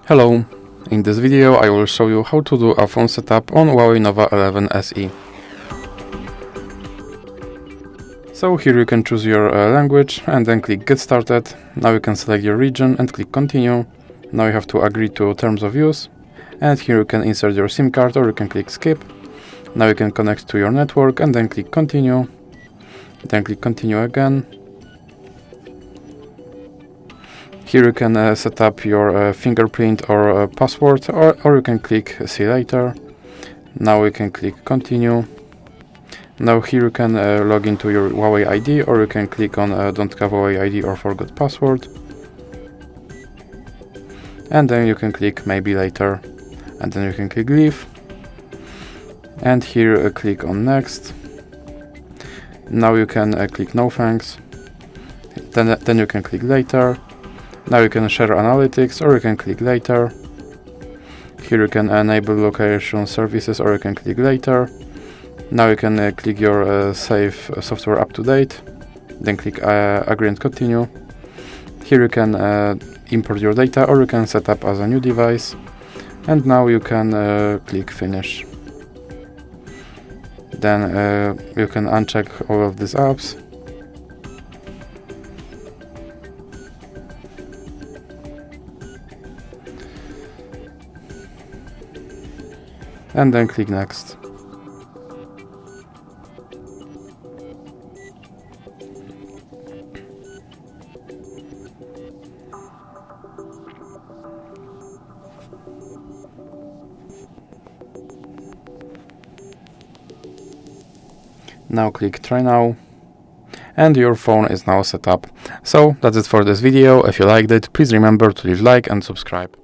Hello, in this video I will show you how to do a phone setup on HUAWEI Nova 11 SE. So here you can choose your language and then click Get Started. Now you can select your region and click Continue. Now you have to agree to terms of use. And here you can insert your SIM card or you can click Skip. Now you can connect to your network and then click Continue. Then click Continue again. Here you can set up your fingerprint or password, or you can click See Later. Now we can click Continue. Now here you can log into your HUAWEI ID, or you can click on Don't have HUAWEI ID or Forgot Password. And then you can click Maybe Later. And then you can click Leave. And here click on Next. Now you can click No Thanks. Then you can click Later. Now you can share analytics, or you can click Later. Here you can enable location services, or you can click Later. Now you can click your Save Software Up to Date. Then click Agree and Continue. Here you can import your data, or you can set up as a new device. And now you can click Finish. Then you can uncheck all of these apps. And then click Next. Now click Try Now. And your phone is now set up. So that's it for this video. If you liked it, please remember to leave a like and subscribe.